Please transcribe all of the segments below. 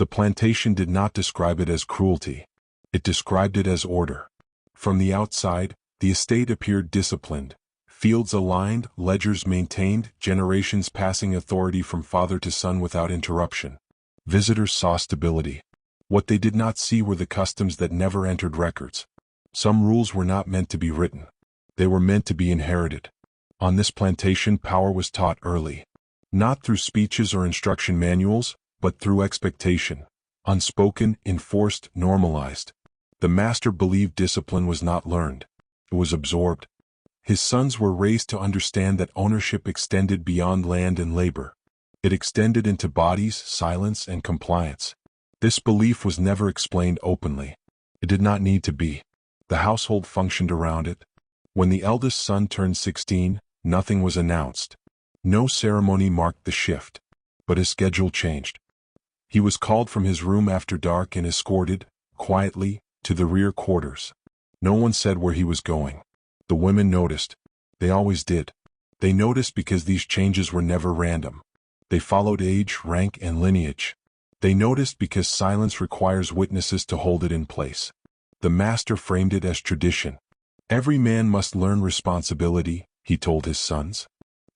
The plantation did not describe it as cruelty. It described it as order. From the outside, the estate appeared disciplined. Fields aligned, ledgers maintained, generations passing authority from father to son without interruption. Visitors saw stability. What they did not see were the customs that never entered records. Some rules were not meant to be written. They were meant to be inherited. On this plantation, power was taught early. Not through speeches or instruction manuals, but through expectation. Unspoken, enforced, normalized. The master believed discipline was not learned. It was absorbed. His sons were raised to understand that ownership extended beyond land and labor. It extended into bodies, silence, and compliance. This belief was never explained openly. It did not need to be. The household functioned around it. When the eldest son turned 16, nothing was announced. No ceremony marked the shift. But his schedule changed. He was called from his room after dark and escorted, quietly, to the rear quarters. No one said where he was going. The women noticed. They always did. They noticed because these changes were never random. They followed age, rank, and lineage. They noticed because silence requires witnesses to hold it in place. The master framed it as tradition. Every man must learn responsibility, he told his sons.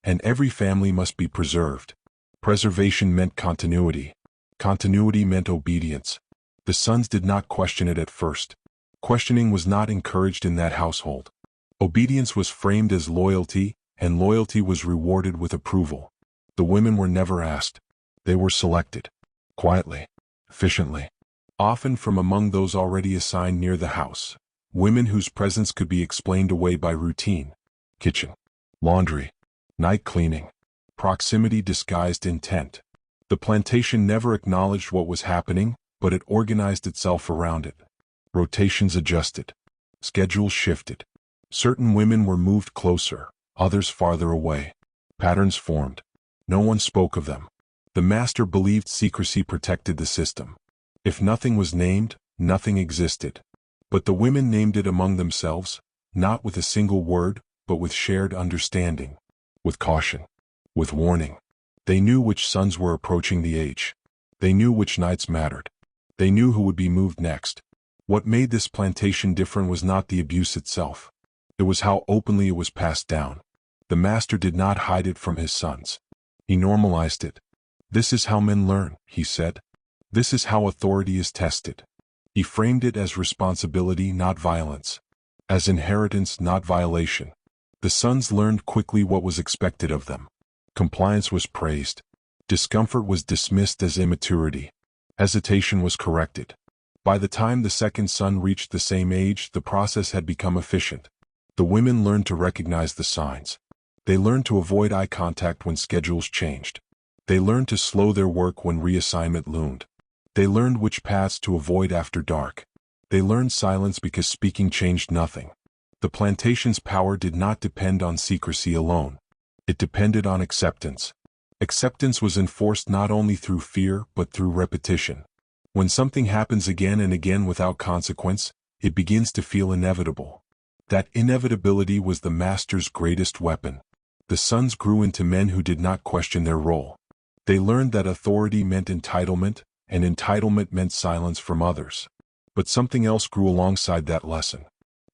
And every family must be preserved. Preservation meant continuity. Continuity meant obedience. The sons did not question it at first. Questioning was not encouraged in that household. Obedience was framed as loyalty, and loyalty was rewarded with approval. The women were never asked. They were selected. Quietly. Efficiently. Often from among those already assigned near the house. Women whose presence could be explained away by routine. Kitchen. Laundry. Night cleaning. Proximity disguised intent. The plantation never acknowledged what was happening, but it organized itself around it. Rotations adjusted. Schedules shifted. Certain women were moved closer, others farther away. Patterns formed. No one spoke of them. The master believed secrecy protected the system. If nothing was named, nothing existed. But the women named it among themselves, not with a single word, but with shared understanding. With caution. With warning. They knew which sons were approaching the age. They knew which nights mattered. They knew who would be moved next. What made this plantation different was not the abuse itself. It was how openly it was passed down. The master did not hide it from his sons. He normalized it. This is how men learn, he said. This is how authority is tested. He framed it as responsibility, not violence. As inheritance, not violation. The sons learned quickly what was expected of them. Compliance was praised. Discomfort was dismissed as immaturity. Hesitation was corrected. By the time the second son reached the same age, the process had become efficient. The women learned to recognize the signs. They learned to avoid eye contact when schedules changed. They learned to slow their work when reassignment loomed. They learned which paths to avoid after dark. They learned silence because speaking changed nothing. The plantation's power did not depend on secrecy alone. It depended on acceptance. Acceptance was enforced not only through fear, but through repetition. When something happens again and again without consequence, it begins to feel inevitable. That inevitability was the master's greatest weapon. The sons grew into men who did not question their role. They learned that authority meant entitlement, and entitlement meant silence from others. But something else grew alongside that lesson.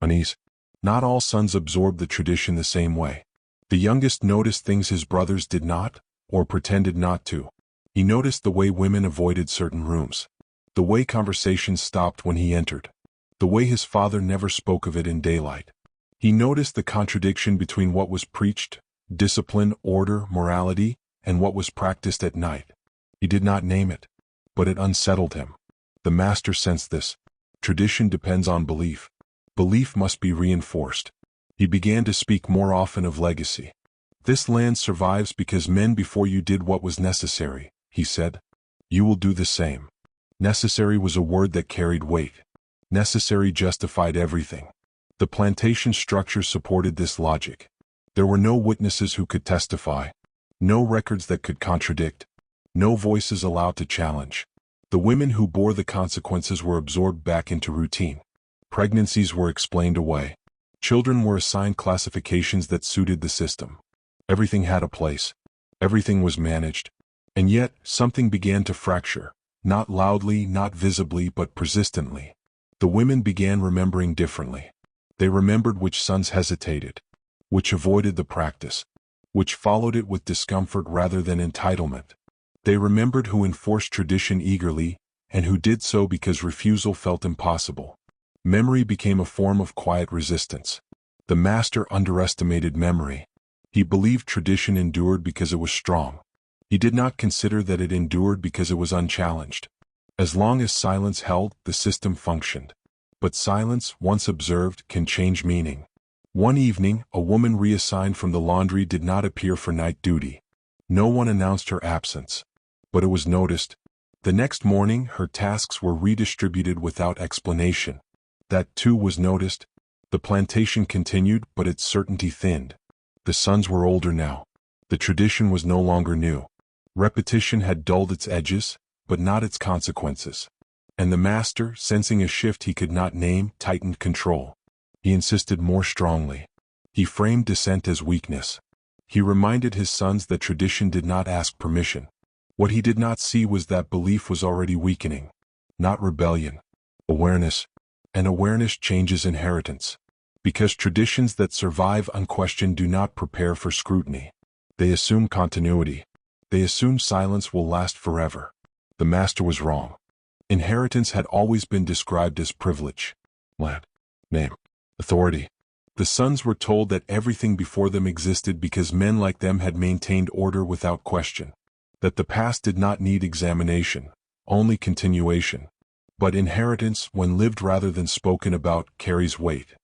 Unease. Not all sons absorbed the tradition the same way. The youngest noticed things his brothers did not, or pretended not to. He noticed the way women avoided certain rooms. The way conversations stopped when he entered. The way his father never spoke of it in daylight. He noticed the contradiction between what was preached, discipline, order, morality, and what was practiced at night. He did not name it, but it unsettled him. The master sensed this. Tradition depends on belief. Belief must be reinforced. He began to speak more often of legacy. This land survives because men before you did what was necessary, he said. You will do the same. Necessary was a word that carried weight. Necessary justified everything. The plantation structure supported this logic. There were no witnesses who could testify. No records that could contradict. No voices allowed to challenge. The women who bore the consequences were absorbed back into routine. Pregnancies were explained away. Children were assigned classifications that suited the system. Everything had a place. Everything was managed. And yet, something began to fracture. Not loudly, not visibly, but persistently. The women began remembering differently. They remembered which sons hesitated, which avoided the practice, which followed it with discomfort rather than entitlement. They remembered who enforced tradition eagerly, and who did so because refusal felt impossible. Memory became a form of quiet resistance. The master underestimated memory. He believed tradition endured because it was strong. He did not consider that it endured because it was unchallenged. As long as silence held, the system functioned. But silence, once observed, can change meaning. One evening, a woman reassigned from the laundry did not appear for night duty. No one announced her absence. But it was noticed. The next morning, her tasks were redistributed without explanation. That too was noticed. The plantation continued, but its certainty thinned. The sons were older now. The tradition was no longer new. Repetition had dulled its edges, but not its consequences. And the master, sensing a shift he could not name, tightened control. He insisted more strongly. He framed dissent as weakness. He reminded his sons that tradition did not ask permission. What he did not see was that belief was already weakening. Not rebellion. Awareness. And awareness changes inheritance. Because traditions that survive unquestioned do not prepare for scrutiny. They assume continuity. They assume silence will last forever. The master was wrong. Inheritance had always been described as privilege. Land. Name. Authority. The sons were told that everything before them existed because men like them had maintained order without question. That the past did not need examination, only continuation. But inheritance, when lived rather than spoken about, carries weight.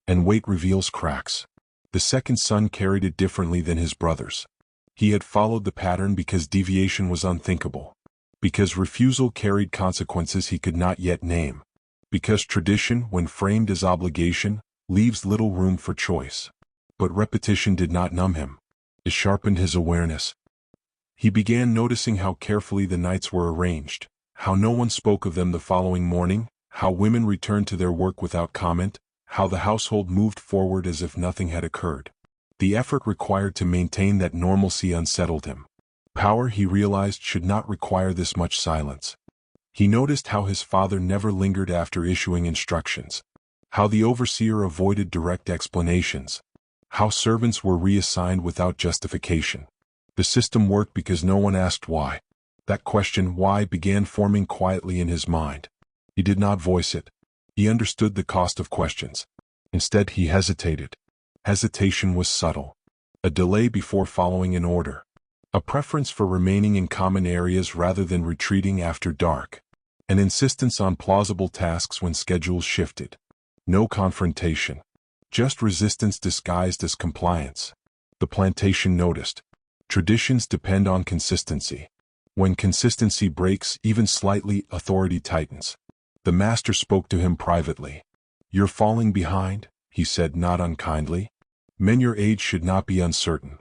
And weight reveals cracks. The second son carried it differently than his brothers. He had followed the pattern because deviation was unthinkable. Because refusal carried consequences he could not yet name. Because tradition, when framed as obligation, leaves little room for choice. But repetition did not numb him. It sharpened his awareness. He began noticing how carefully the nights were arranged, how no one spoke of them the following morning, how women returned to their work without comment, how the household moved forward as if nothing had occurred. The effort required to maintain that normalcy unsettled him. Power, he realized, should not require this much silence. He noticed how his father never lingered after issuing instructions, how the overseer avoided direct explanations, how servants were reassigned without justification. The system worked because no one asked why. That question, why, began forming quietly in his mind. He did not voice it. He understood the cost of questions. Instead, he hesitated. Hesitation was subtle. A delay before following an order. A preference for remaining in common areas rather than retreating after dark. An insistence on plausible tasks when schedules shifted. No confrontation. Just resistance disguised as compliance. The plantation noticed. Traditions depend on consistency. When consistency breaks, even slightly, authority tightens. The master spoke to him privately. "You're falling behind," he said, not unkindly. "Men your age should not be uncertain."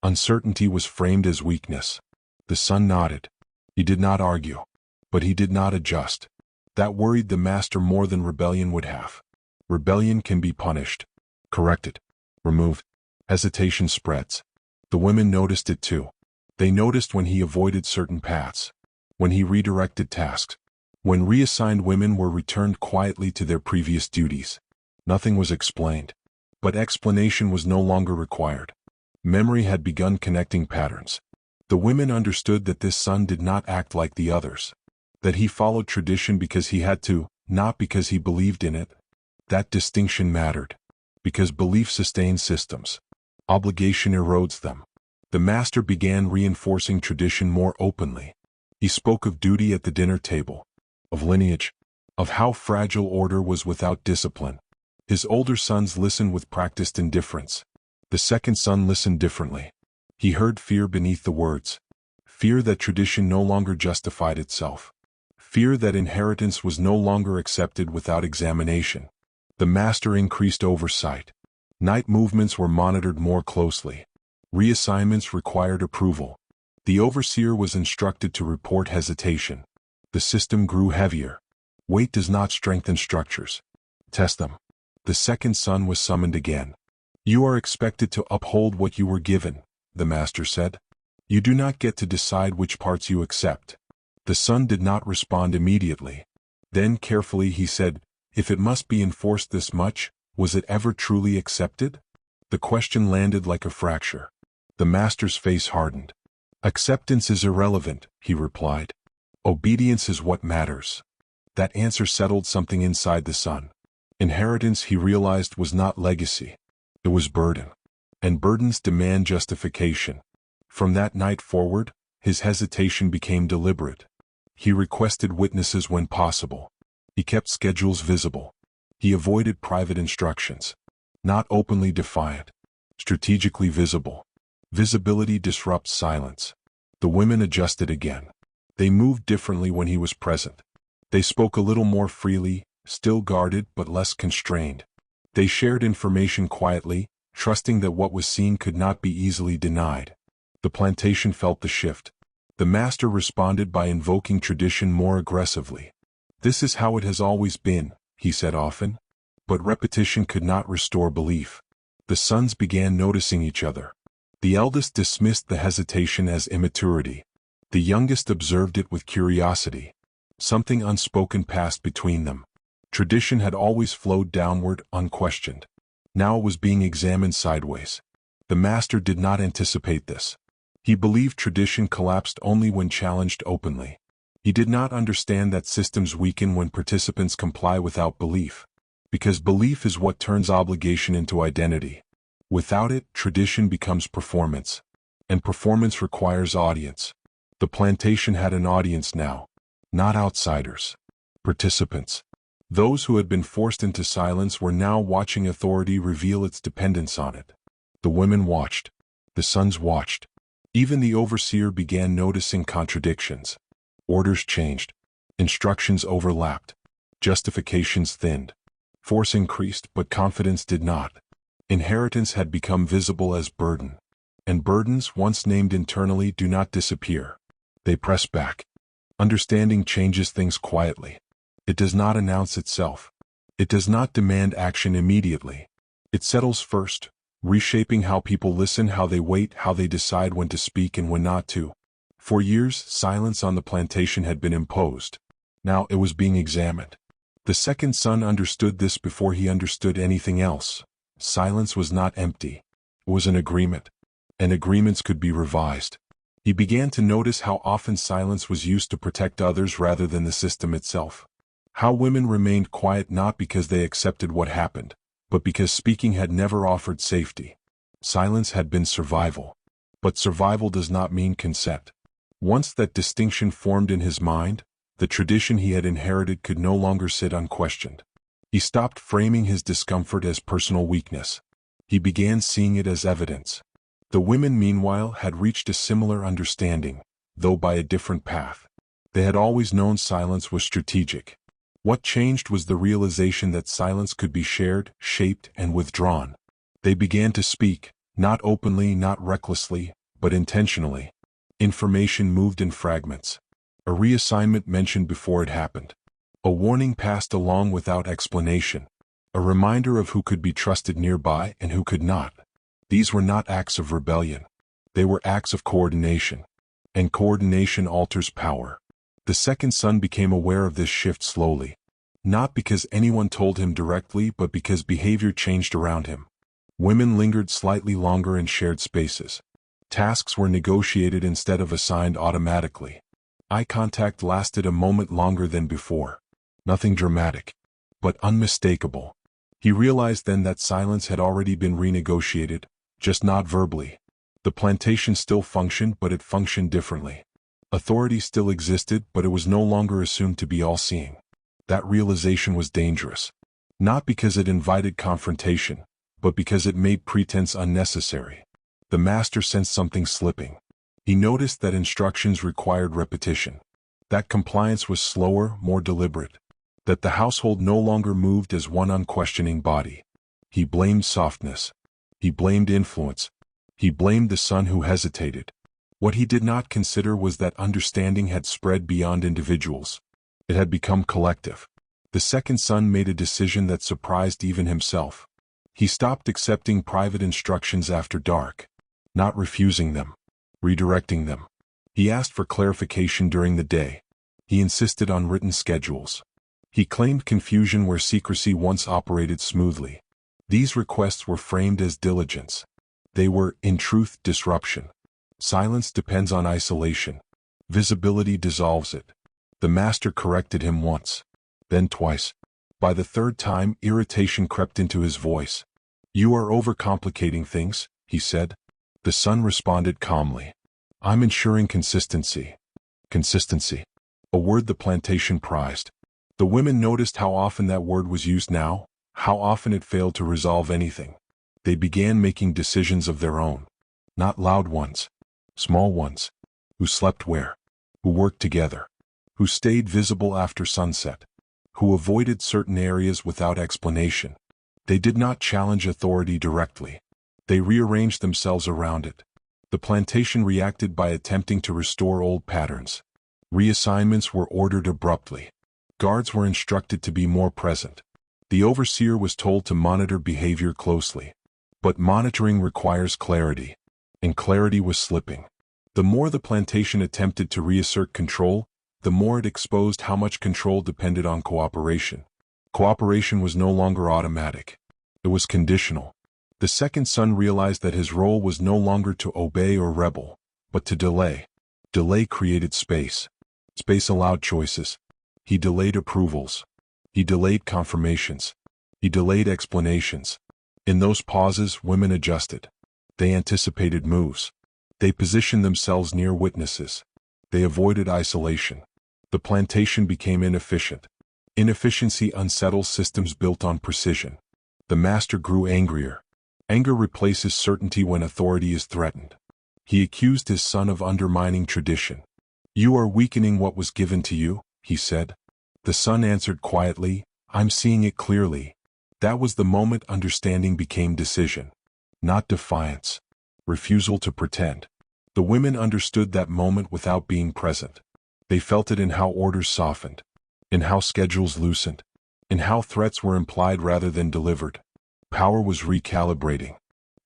Uncertainty was framed as weakness. The son nodded. He did not argue. But he did not adjust. That worried the master more than rebellion would have. Rebellion can be punished, corrected, removed. Hesitation spreads. The women noticed it too. They noticed when he avoided certain paths, when he redirected tasks, when reassigned women were returned quietly to their previous duties. Nothing was explained. But explanation was no longer required. Memory had begun connecting patterns. The women understood that this son did not act like the others. That he followed tradition because he had to, not because he believed in it. That distinction mattered. Because belief sustains systems. Obligation erodes them. The master began reinforcing tradition more openly. He spoke of duty at the dinner table, of lineage, of how fragile order was without discipline. His older sons listened with practiced indifference. The second son listened differently. He heard fear beneath the words. Fear that tradition no longer justified itself. Fear that inheritance was no longer accepted without examination. The master increased oversight. Night movements were monitored more closely. Reassignments required approval. The overseer was instructed to report hesitation. The system grew heavier. Weight does not strengthen structures. Test them. The second son was summoned again. "You are expected to uphold what you were given," the master said. "You do not get to decide which parts you accept." The son did not respond immediately. Then carefully he said, "If it must be enforced this much, was it ever truly accepted?" The question landed like a fracture. The master's face hardened. "Acceptance is irrelevant," he replied. "Obedience is what matters." That answer settled something inside the son. Inheritance, he realized, was not legacy. It was burden. And burdens demand justification. From that night forward, his hesitation became deliberate. He requested witnesses when possible. He kept schedules visible. He avoided private instructions. Not openly defiant. Strategically visible. Visibility disrupts silence. The women adjusted again. They moved differently when he was present. They spoke a little more freely, still guarded but less constrained. They shared information quietly, trusting that what was seen could not be easily denied. The plantation felt the shift. The master responded by invoking tradition more aggressively. "This is how it has always been," he said often. But repetition could not restore belief. The sons began noticing each other. The eldest dismissed the hesitation as immaturity. The youngest observed it with curiosity. Something unspoken passed between them. Tradition had always flowed downward, unquestioned. Now it was being examined sideways. The master did not anticipate this. He believed tradition collapsed only when challenged openly. He did not understand that systems weaken when participants comply without belief. Because belief is what turns obligation into identity. Without it, tradition becomes performance. And performance requires audience. The plantation had an audience now. Not outsiders. Participants. Those who had been forced into silence were now watching authority reveal its dependence on it. The women watched. The sons watched. Even the overseer began noticing contradictions. Orders changed. Instructions overlapped. Justifications thinned. Force increased, but confidence did not. Inheritance had become visible as burden. And burdens, once named internally, do not disappear. They press back. Understanding changes things quietly. It does not announce itself. It does not demand action immediately. It settles first, reshaping how people listen, how they wait, how they decide when to speak and when not to. For years, silence on the plantation had been imposed. Now it was being examined. The second son understood this before he understood anything else. Silence was not empty. It was an agreement. And agreements could be revised. He began to notice how often silence was used to protect others rather than the system itself. How women remained quiet not because they accepted what happened, but because speaking had never offered safety. Silence had been survival. But survival does not mean consent. Once that distinction formed in his mind, the tradition he had inherited could no longer sit unquestioned. He stopped framing his discomfort as personal weakness. He began seeing it as evidence. The women, meanwhile, had reached a similar understanding, though by a different path. They had always known silence was strategic. What changed was the realization that silence could be shared, shaped, and withdrawn. They began to speak, not openly, not recklessly, but intentionally. Information moved in fragments. A reassignment mentioned before it happened. A warning passed along without explanation. A reminder of who could be trusted nearby and who could not. These were not acts of rebellion. They were acts of coordination. And coordination alters power. The second son became aware of this shift slowly. Not because anyone told him directly, but because behavior changed around him. Women lingered slightly longer in shared spaces. Tasks were negotiated instead of assigned automatically. Eye contact lasted a moment longer than before. Nothing dramatic, but unmistakable. He realized then that silence had already been renegotiated, just not verbally. The plantation still functioned, but it functioned differently. Authority still existed, but it was no longer assumed to be all-seeing. That realization was dangerous. Not because it invited confrontation, but because it made pretense unnecessary. The master sensed something slipping. He noticed that instructions required repetition. That compliance was slower, more deliberate. That the household no longer moved as one unquestioning body. He blamed softness. He blamed influence. He blamed the son who hesitated. What he did not consider was that understanding had spread beyond individuals. It had become collective. The second son made a decision that surprised even himself. He stopped accepting private instructions after dark. Not refusing them. Redirecting them. He asked for clarification during the day. He insisted on written schedules. He claimed confusion where secrecy once operated smoothly. These requests were framed as diligence. They were, in truth, disruption. Silence depends on isolation. Visibility dissolves it. The master corrected him once, then twice. By the third time, irritation crept into his voice. "You are overcomplicating things," he said. The son responded calmly. "I'm ensuring consistency." Consistency. A word the plantation prized. The women noticed how often that word was used now, how often it failed to resolve anything. They began making decisions of their own. Not loud ones. Small ones. Who slept where? Who worked together? Who stayed visible after sunset? Who avoided certain areas without explanation? They did not challenge authority directly. They rearranged themselves around it. The plantation reacted by attempting to restore old patterns. Reassignments were ordered abruptly. Guards were instructed to be more present. The overseer was told to monitor behavior closely. But monitoring requires clarity, and clarity was slipping. The more the plantation attempted to reassert control, the more it exposed how much control depended on cooperation. Cooperation was no longer automatic. It was conditional. The second son realized that his role was no longer to obey or rebel, but to delay. Delay created space. Space allowed choices. He delayed approvals. He delayed confirmations. He delayed explanations. In those pauses, women adjusted. They anticipated moves. They positioned themselves near witnesses. They avoided isolation. The plantation became inefficient. Inefficiency unsettles systems built on precision. The master grew angrier. Anger replaces certainty when authority is threatened. He accused his son of undermining tradition. "You are weakening what was given to you," he said. The son answered quietly, "I'm seeing it clearly." That was the moment understanding became decision. Not defiance. Refusal to pretend. The women understood that moment without being present. They felt it in how orders softened, in how schedules loosened, in how threats were implied rather than delivered. Power was recalibrating.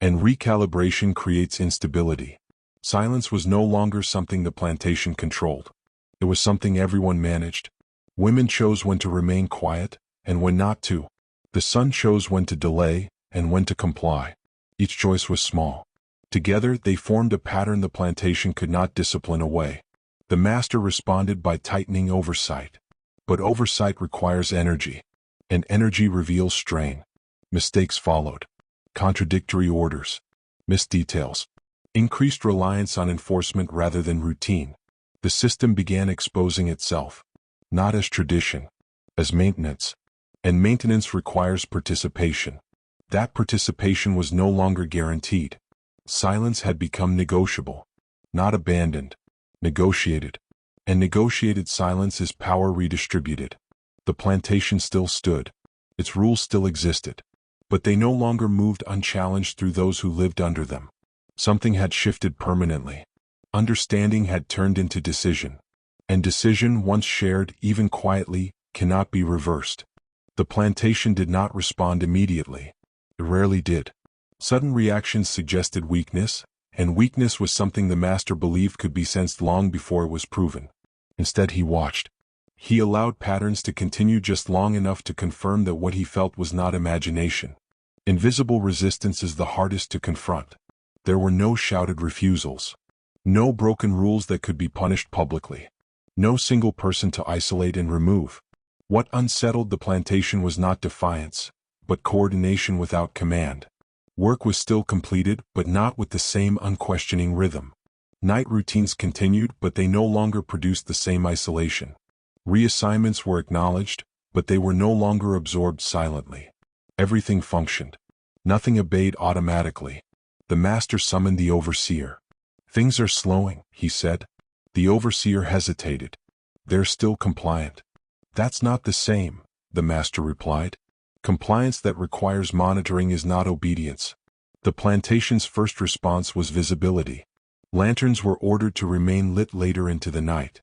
And recalibration creates instability. Silence was no longer something the plantation controlled. It was something everyone managed. Women chose when to remain quiet, and when not to. The son chose when to delay, and when to comply. Each choice was small. Together, they formed a pattern the plantation could not discipline away. The master responded by tightening oversight. But oversight requires energy. And energy reveals strain. Mistakes followed. Contradictory orders. Missed details. Increased reliance on enforcement rather than routine. The system began exposing itself. Not as tradition. As maintenance. And maintenance requires participation. That participation was no longer guaranteed. Silence had become negotiable. Not abandoned. Negotiated. And negotiated silence is power redistributed. The plantation still stood. Its rules still existed. But they no longer moved unchallenged through those who lived under them. Something had shifted permanently. Understanding had turned into decision. And decision, once shared, even quietly, cannot be reversed. The plantation did not respond immediately. It rarely did. Sudden reactions suggested weakness, and weakness was something the master believed could be sensed long before it was proven. Instead, he watched. He allowed patterns to continue just long enough to confirm that what he felt was not imagination. Invisible resistance is the hardest to confront. There were no shouted refusals. No broken rules that could be punished publicly. No single person to isolate and remove. What unsettled the plantation was not defiance, but coordination without command. Work was still completed, but not with the same unquestioning rhythm. Night routines continued, but they no longer produced the same isolation. Reassignments were acknowledged, but they were no longer absorbed silently. Everything functioned. Nothing obeyed automatically. The master summoned the overseer. "Things are slowing," he said. The overseer hesitated. "They're still compliant." "That's not the same," the master replied. "Compliance that requires monitoring is not obedience." The plantation's first response was visibility. Lanterns were ordered to remain lit later into the night.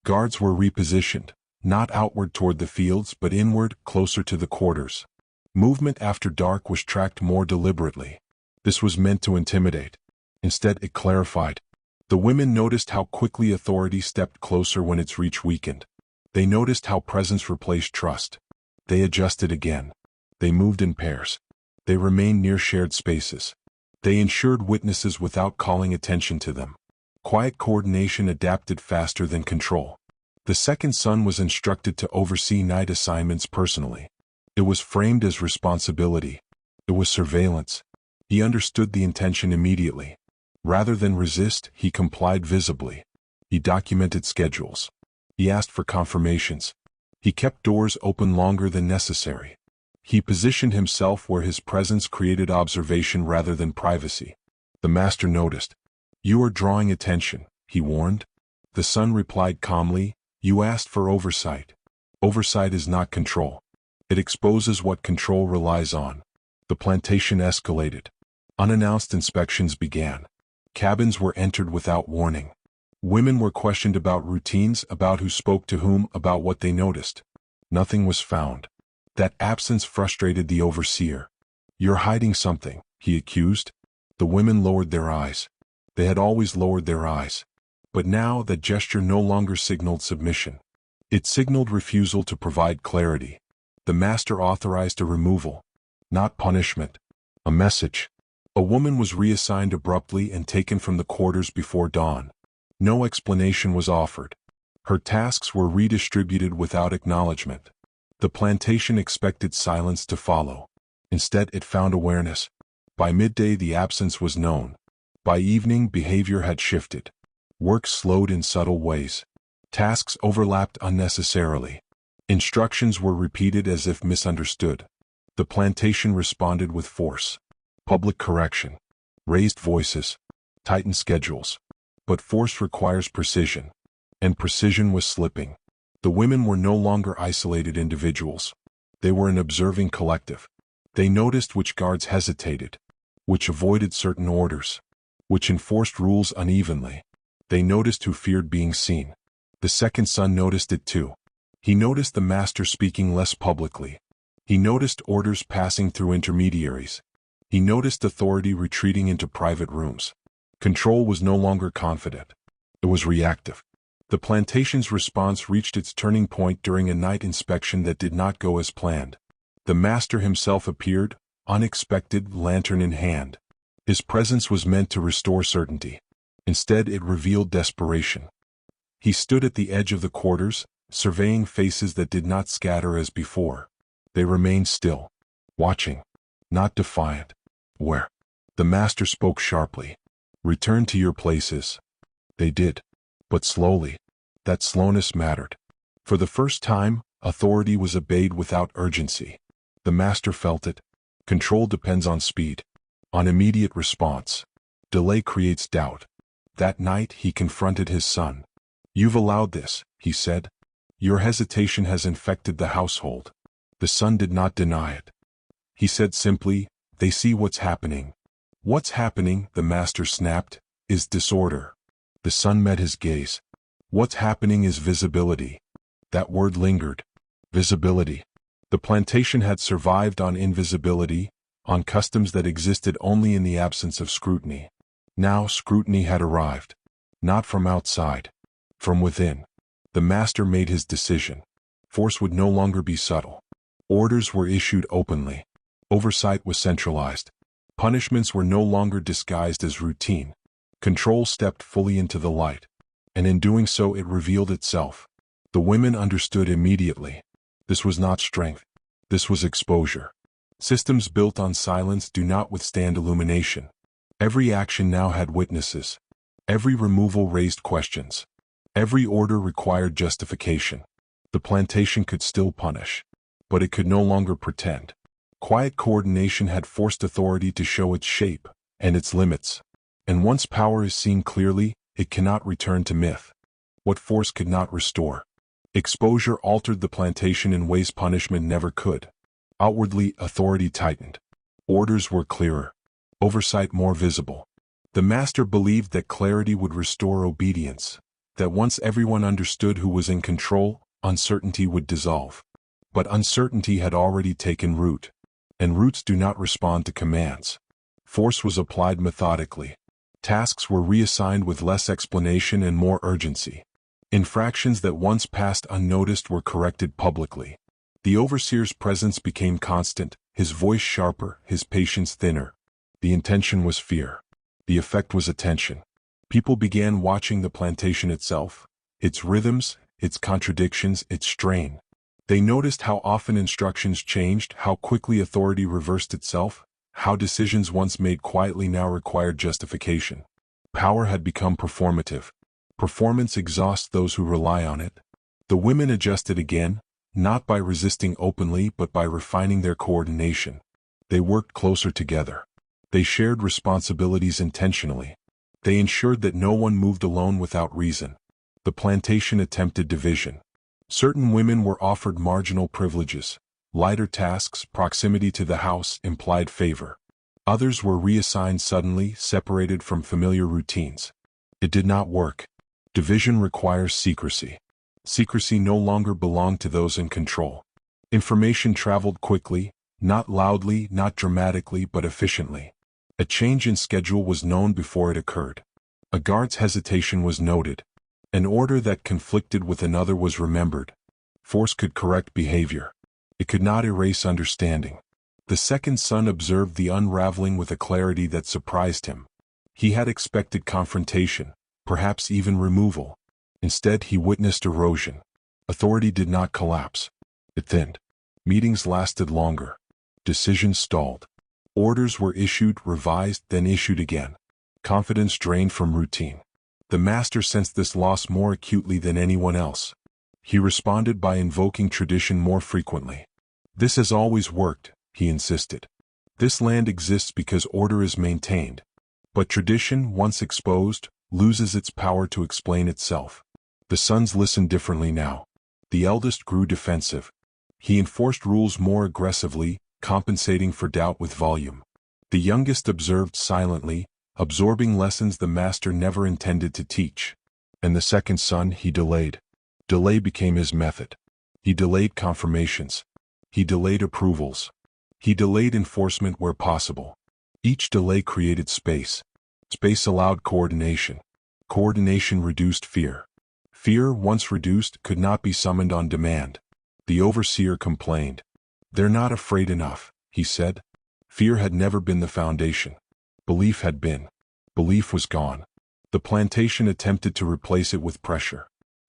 Guards were repositioned, not outward toward the fields but inward, closer to the quarters. Movement after dark was tracked more deliberately. This was meant to intimidate. Instead, it clarified. The women noticed how quickly authority stepped closer when its reach weakened. They noticed how presence replaced trust. They adjusted again. They moved in pairs. They remained near shared spaces. They ensured witnesses without calling attention to them. Quiet coordination adapted faster than control. The second son was instructed to oversee night assignments personally. It was framed as responsibility. It was surveillance. He understood the intention immediately. Rather than resist, he complied visibly. He documented schedules. He asked for confirmations. He kept doors open longer than necessary. He positioned himself where his presence created observation rather than privacy. The master noticed. "You are drawing attention," he warned. The son replied calmly, "You asked for oversight. Oversight is not control. It exposes what control relies on." The plantation escalated. Unannounced inspections began. Cabins were entered without warning. Women were questioned about routines, about who spoke to whom, about what they noticed. Nothing was found. That absence frustrated the overseer. "You're hiding something," he accused. The women lowered their eyes. They had always lowered their eyes. But now that gesture no longer signaled submission. It signaled refusal to provide clarity. The master authorized a removal, not punishment. A message. A woman was reassigned abruptly and taken from the quarters before dawn. No explanation was offered. Her tasks were redistributed without acknowledgement. The plantation expected silence to follow. Instead, it found awareness. By midday, the absence was known. By evening, behavior had shifted. Work slowed in subtle ways. Tasks overlapped unnecessarily. Instructions were repeated as if misunderstood. The plantation responded with force. Public correction. Raised voices. Tightened schedules. But force requires precision. And precision was slipping. The women were no longer isolated individuals. They were an observing collective. They noticed which guards hesitated, which avoided certain orders, which enforced rules unevenly. They noticed who feared being seen. The second son noticed it too. He noticed the master speaking less publicly. He noticed orders passing through intermediaries. He noticed authority retreating into private rooms. Control was no longer confident. It was reactive. The plantation's response reached its turning point during a night inspection that did not go as planned. The master himself appeared, unexpected, lantern in hand. His presence was meant to restore certainty. Instead, it revealed desperation. He stood at the edge of the quarters, surveying faces that did not scatter as before. They remained still, watching, not defiant. "Where?" The master spoke sharply. "Return to your places." They did. But slowly. That slowness mattered. For the first time, authority was obeyed without urgency. The master felt it. Control depends on speed, on immediate response. Delay creates doubt. That night, he confronted his son. "You've allowed this," he said. "Your hesitation has infected the household." The son did not deny it. He said simply, "They see what's happening." "What's happening," the master snapped, "is disorder." The son met his gaze. "What's happening is visibility." That word lingered. Visibility. The plantation had survived on invisibility, on customs that existed only in the absence of scrutiny. Now scrutiny had arrived. Not from outside. From within. The master made his decision. Force would no longer be subtle. Orders were issued openly. Oversight was centralized. Punishments were no longer disguised as routine. Control stepped fully into the light. And in doing so, it revealed itself. The women understood immediately. This was not strength. This was exposure. Systems built on silence do not withstand illumination. Every action now had witnesses. Every removal raised questions. Every order required justification. The plantation could still punish. But it could no longer pretend. Quiet coordination had forced authority to show its shape and its limits. And once power is seen clearly, it cannot return to myth. What force could not restore. Exposure altered the plantation in ways punishment never could. Outwardly, authority tightened. Orders were clearer. Oversight more visible. The master believed that clarity would restore obedience, that once everyone understood who was in control, uncertainty would dissolve. But uncertainty had already taken root. And roots do not respond to commands. Force was applied methodically. Tasks were reassigned with less explanation and more urgency. Infractions that once passed unnoticed were corrected publicly. The overseer's presence became constant, his voice sharper, his patience thinner. The intention was fear. The effect was attention. People began watching the plantation itself, its rhythms, its contradictions, its strain. They noticed how often instructions changed, how quickly authority reversed itself, how decisions once made quietly now required justification. Power had become performative. Performance exhausts those who rely on it. The women adjusted again, not by resisting openly but by refining their coordination. They worked closer together. They shared responsibilities intentionally. They ensured that no one moved alone without reason. The plantation attempted division. Certain women were offered marginal privileges. Lighter tasks, proximity to the house, implied favor. Others were reassigned suddenly, separated from familiar routines. It did not work. Division requires secrecy. Secrecy no longer belonged to those in control. Information traveled quickly, not loudly, not dramatically, but efficiently. A change in schedule was known before it occurred. A guard's hesitation was noted. An order that conflicted with another was remembered. Force could correct behavior. It could not erase understanding. The second son observed the unraveling with a clarity that surprised him. He had expected confrontation, perhaps even removal. Instead, he witnessed erosion. Authority did not collapse. It thinned. Meetings lasted longer. Decisions stalled. Orders were issued, revised, then issued again. Confidence drained from routine. The master sensed this loss more acutely than anyone else. He responded by invoking tradition more frequently. "This has always worked," he insisted. "This land exists because order is maintained. But tradition, once exposed, loses its power to explain itself." The sons listened differently now. The eldest grew defensive. He enforced rules more aggressively, compensating for doubt with volume. The youngest observed silently, absorbing lessons the master never intended to teach. And the second son, he delayed. Delay became his method. He delayed confirmations. He delayed approvals. He delayed enforcement where possible. Each delay created space. Space allowed coordination. Coordination reduced fear. Fear, once reduced, could not be summoned on demand. The overseer complained. "They're not afraid enough," he said. Fear had never been the foundation. Belief had been. Belief was gone. The plantation attempted to replace it with pressure.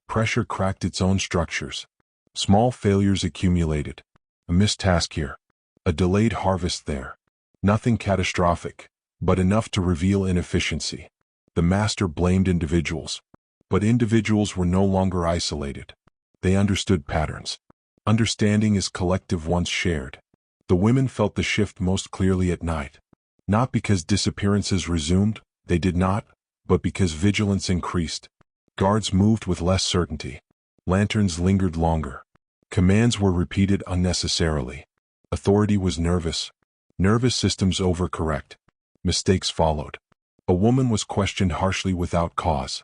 Pressure cracked its own structures. Small failures accumulated. A missed task here. A delayed harvest there. Nothing catastrophic, but enough to reveal inefficiency. The master blamed individuals. But individuals were no longer isolated. They understood patterns. Understanding is collective once shared. The women felt the shift most clearly at night. Not because disappearances resumed, they did not, but because vigilance increased. Guards moved with less certainty. Lanterns lingered longer. Commands were repeated unnecessarily. Authority was nervous. Nervous systems overcorrect. Mistakes followed. A woman was questioned harshly without cause.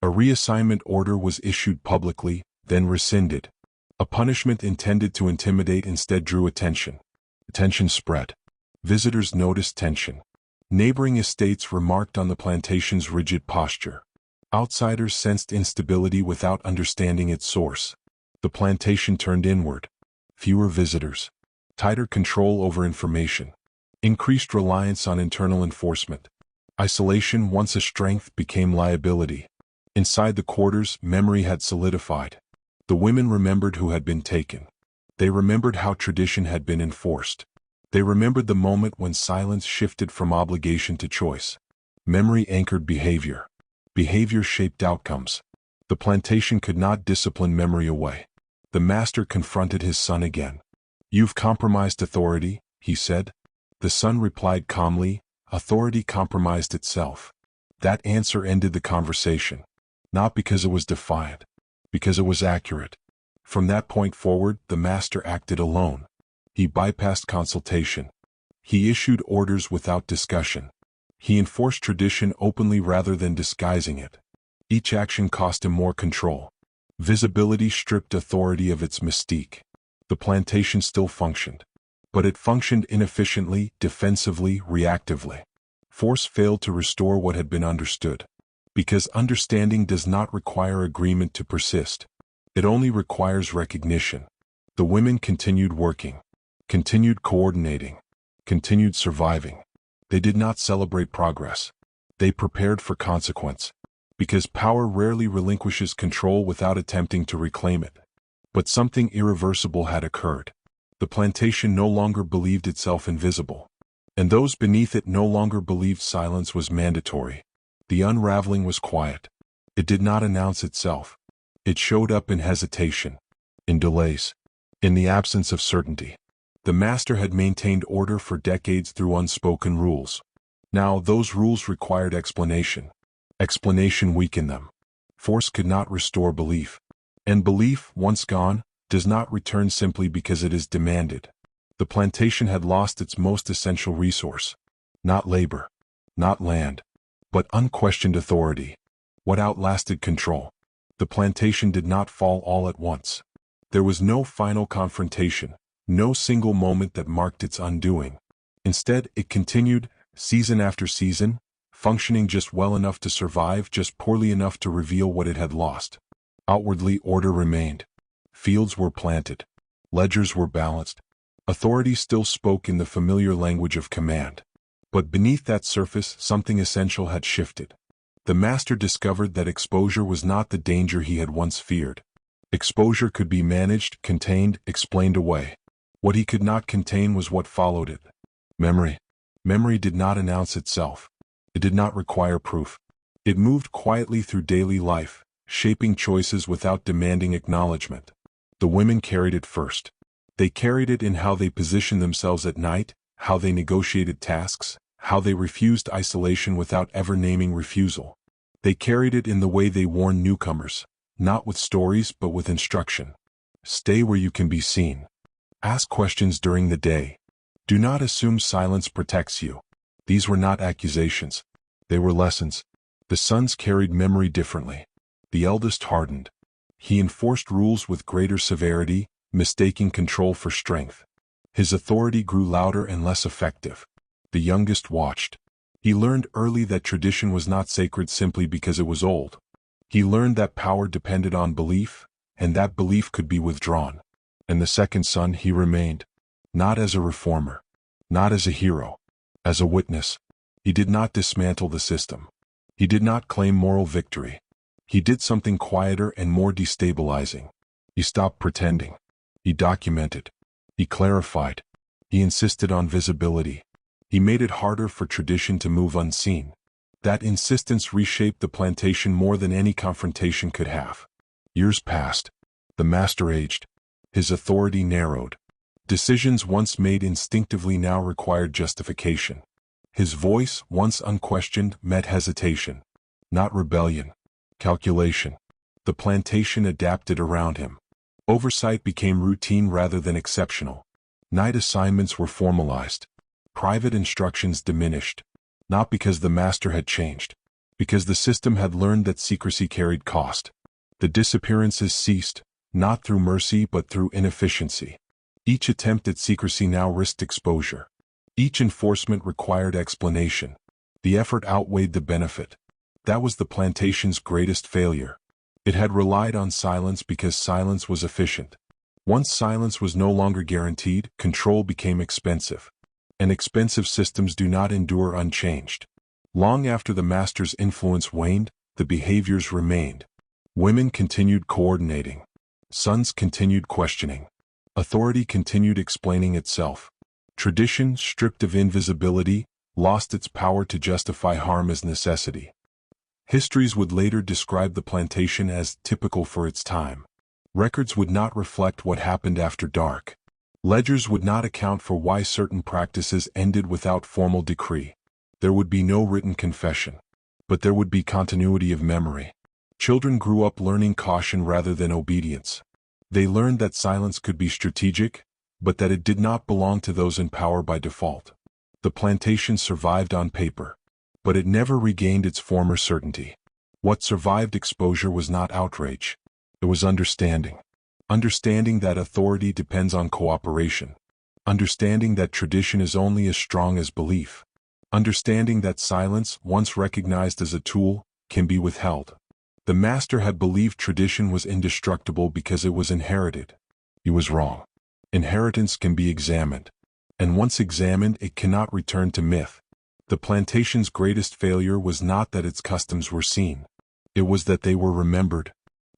A reassignment order was issued publicly, then rescinded. A punishment intended to intimidate instead drew attention. Attention spread. Visitors noticed tension. Neighboring estates remarked on the plantation's rigid posture. Outsiders sensed instability without understanding its source. The plantation turned inward. Fewer visitors. Tighter control over information. Increased reliance on internal enforcement. Isolation, once a strength, became liability. Inside the quarters, memory had solidified. The women remembered who had been taken. They remembered how tradition had been enforced. They remembered the moment when silence shifted from obligation to choice. Memory anchored behavior. Behavior shaped outcomes. The plantation could not discipline memory away. The master confronted his son again. "You've compromised authority," he said. The son replied calmly, "Authority compromised itself." That answer ended the conversation. Not because it was defiant, because it was accurate. From that point forward, the master acted alone. He bypassed consultation. He issued orders without discussion. He enforced tradition openly rather than disguising it. Each action cost him more control. Visibility stripped authority of its mystique. The plantation still functioned. But it functioned inefficiently, defensively, reactively. Force failed to restore what had been understood. Because understanding does not require agreement to persist. It only requires recognition. The women continued working, continued coordinating, continued surviving. They did not celebrate progress. They prepared for consequence. Because power rarely relinquishes control without attempting to reclaim it. But something irreversible had occurred. The plantation no longer believed itself invisible. And those beneath it no longer believed silence was mandatory. The unraveling was quiet. It did not announce itself. It showed up in hesitation, in delays, in the absence of certainty. The master had maintained order for decades through unspoken rules. Now those rules required explanation. Explanation weakened them. Force could not restore belief. And belief, once gone, does not return simply because it is demanded. The plantation had lost its most essential resource. Not labor, not land, but unquestioned authority. What outlasted control? The plantation did not fall all at once. There was no final confrontation, no single moment that marked its undoing. Instead, it continued, season after season, functioning just well enough to survive, just poorly enough to reveal what it had lost. Outwardly, order remained. Fields were planted. Ledgers were balanced. Authority still spoke in the familiar language of command. But beneath that surface, something essential had shifted. The master discovered that exposure was not the danger he had once feared. Exposure could be managed, contained, explained away. What he could not contain was what followed it. Memory. Memory did not announce itself. It did not require proof. It moved quietly through daily life, shaping choices without demanding acknowledgement. The women carried it first. They carried it in how they positioned themselves at night, how they negotiated tasks, how they refused isolation without ever naming refusal. They carried it in the way they warned newcomers, not with stories but with instruction. Stay where you can be seen. Ask questions during the day. Do not assume silence protects you. These were not accusations. They were lessons. The sons carried memory differently. The eldest hardened. He enforced rules with greater severity, mistaking control for strength. His authority grew louder and less effective. The youngest watched. He learned early that tradition was not sacred simply because it was old. He learned that power depended on belief, and that belief could be withdrawn. And the second son, he remained. Not as a reformer. Not as a hero. As a witness. He did not dismantle the system. He did not claim moral victory. He did something quieter and more destabilizing. He stopped pretending. He documented. He clarified. He insisted on visibility. He made it harder for tradition to move unseen. That insistence reshaped the plantation more than any confrontation could have. Years passed. The master aged. His authority narrowed. Decisions once made instinctively now required justification. His voice, once unquestioned, met hesitation. Not rebellion. Calculation. The plantation adapted around him. Oversight became routine rather than exceptional. Night assignments were formalized. Private instructions diminished. Not because the master had changed. Because the system had learned that secrecy carried cost. The disappearances ceased, not through mercy but through inefficiency. Each attempt at secrecy now risked exposure. Each enforcement required explanation. The effort outweighed the benefit. That was the plantation's greatest failure. It had relied on silence because silence was efficient. Once silence was no longer guaranteed, control became expensive. And expensive systems do not endure unchanged. Long after the master's influence waned, the behaviors remained. Women continued coordinating. Sons continued questioning. Authority continued explaining itself. Tradition, stripped of invisibility, lost its power to justify harm as necessity. Histories would later describe the plantation as typical for its time. Records would not reflect what happened after dark. Ledgers would not account for why certain practices ended without formal decree. There would be no written confession. But there would be continuity of memory. Children grew up learning caution rather than obedience. They learned that silence could be strategic, but that it did not belong to those in power by default. The plantation survived on paper, but it never regained its former certainty. What survived exposure was not outrage. It was understanding. Understanding that authority depends on cooperation. Understanding that tradition is only as strong as belief. Understanding that silence, once recognized as a tool, can be withheld. The master had believed tradition was indestructible because it was inherited. He was wrong. Inheritance can be examined. And once examined, it cannot return to myth. The plantation's greatest failure was not that its customs were seen. It was that they were remembered.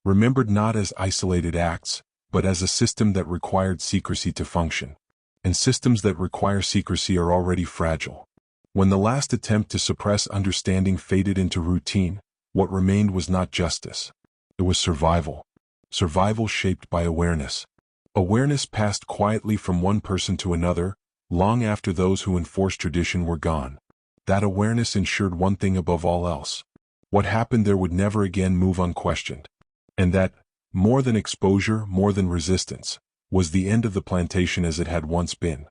Remembered not as isolated acts, but as a system that required secrecy to function. And systems that require secrecy are already fragile. When the last attempt to suppress understanding faded into routine, what remained was not justice. It was survival. Survival shaped by awareness. Awareness passed quietly from one person to another, long after those who enforced tradition were gone. That awareness ensured one thing above all else. What happened there would never again move unquestioned. And that, more than exposure, more than resistance, was the end of the plantation as it had once been.